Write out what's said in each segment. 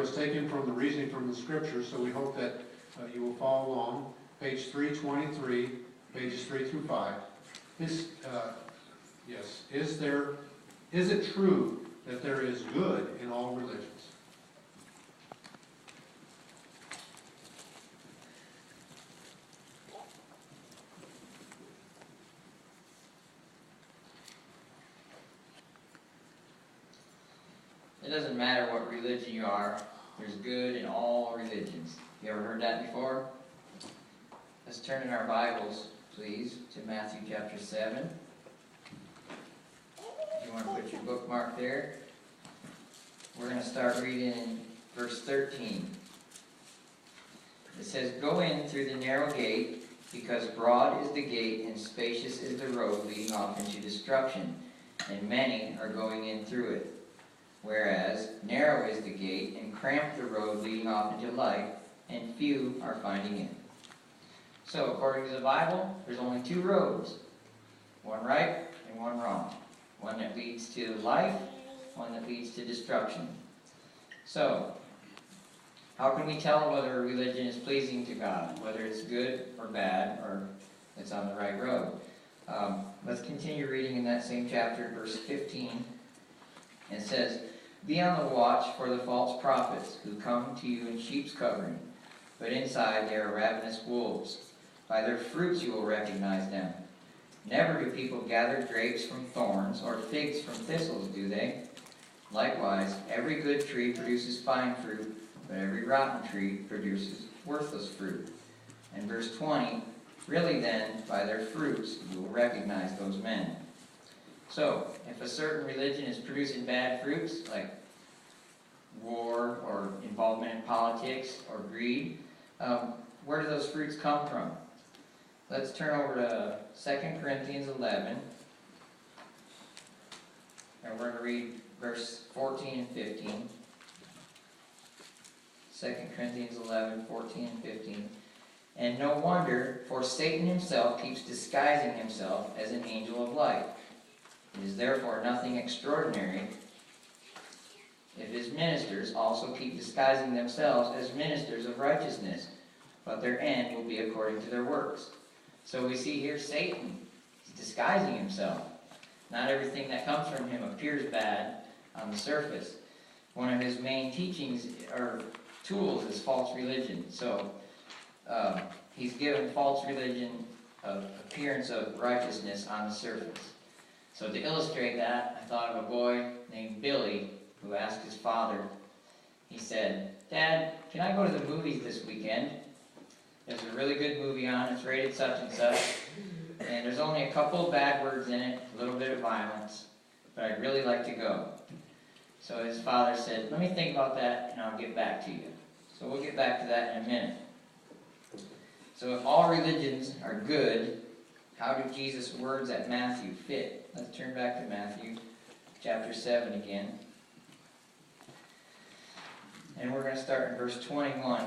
materials taken from the reasoning from the Scriptures, so we hope that you will follow along. Page 323, pages 3 through 5. Yes, is it true that there is good in all religions? It doesn't matter what religion you are, there's good in all religions. You ever heard that before? Let's turn in our Bibles, please, to Matthew chapter 7. If you want to put your bookmark there. We're going to start reading in verse 13. It says, "Go in through the narrow gate, because broad is the gate and spacious is the road leading off into destruction, and many are going in through it. Whereas narrow is the gate and cramped the road leading off into life, and few are finding it." So, according to the Bible, there's only two roads. One right and one wrong. One that leads to life, one that leads to destruction. So, how can we tell whether a religion is pleasing to God, whether it's good or bad, or it's on the right road? Let's continue reading in that same chapter, verse 15. It says, "Be on the watch for the false prophets, who come to you in sheep's covering, but inside they are ravenous wolves. By their fruits you will recognize them. Never do people gather grapes from thorns, or figs from thistles, do they? Likewise, every good tree produces fine fruit, but every rotten tree produces worthless fruit." And verse 20, "Really then, by their fruits you will recognize those men." So, if a certain religion is producing bad fruits, like war or involvement in politics or greed, where do those fruits come from? Let's turn over to 2 Corinthians 11, and we're going to read verse 14 and 15. 2 Corinthians 11, 14 and 15. "And no wonder, for Satan himself keeps disguising himself as an angel of light. It is therefore nothing extraordinary if his ministers also keep disguising themselves as ministers of righteousness, but their end will be according to their works." So we see here Satan is disguising himself. Not everything that comes from him appears bad on the surface. One of his main teachings or tools is false religion. So he's given false religion an appearance of righteousness on the surface. So to illustrate that, I thought of a boy named Billy who asked his father. He said, "Dad, can I go to the movies this weekend? There's a really good movie on, it's rated such and such, and there's only a couple of bad words in it, a little bit of violence, but I'd really like to go." So his father said, "Let me think about that and I'll get back to you." So we'll get back to that in a minute. So if all religions are good, how do Jesus' words at Matthew fit? Let's turn back to Matthew chapter 7 again. And we're going to start in verse 21.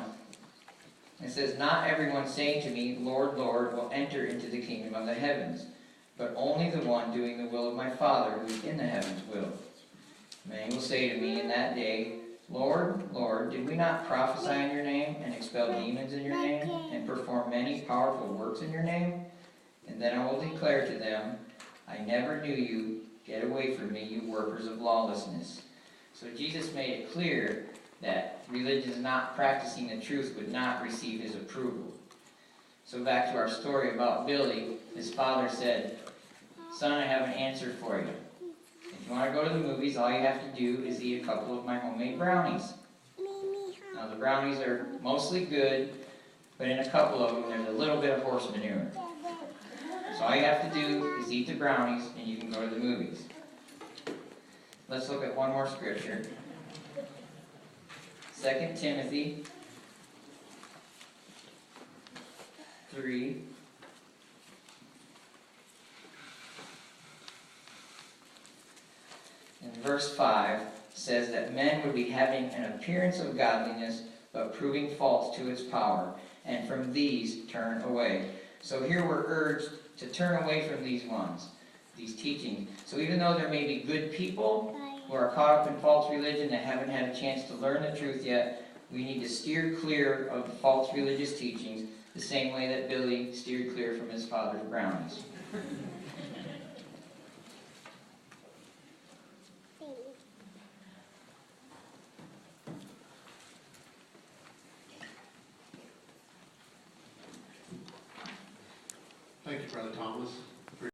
It says, "Not everyone saying to me, 'Lord, Lord,' will enter into the kingdom of the heavens, but only the one doing the will of my Father who is in the heavens will. Many will say to me in that day, 'Lord, Lord, did we not prophesy in your name, and expel demons in your name, and perform many powerful works in your name?' And then I will declare to them, 'I never knew you. Get away from me, you workers of lawlessness.'" So Jesus made it clear that religions not practicing the truth would not receive his approval. So back to our story about Billy, his father said, "Son, I have an answer for you. If you want to go to the movies, all you have to do is eat a couple of my homemade brownies." Now the brownies are mostly good, but in a couple of them there's a little bit of horse manure. So all you have to do is eat the brownies and you can go to the movies. Let's look at one more scripture. 2 Timothy 3. And verse 5 says that men would be having an appearance of godliness, but proving false to its power, and from these turn away. So here we're urged to turn away from these ones, these teachings. So even though there may be good people, who are caught up in false religion that haven't had a chance to learn the truth yet, we need to steer clear of false religious teachings the same way that Billy steered clear from his father's brownies. Thank you, Brother Thomas.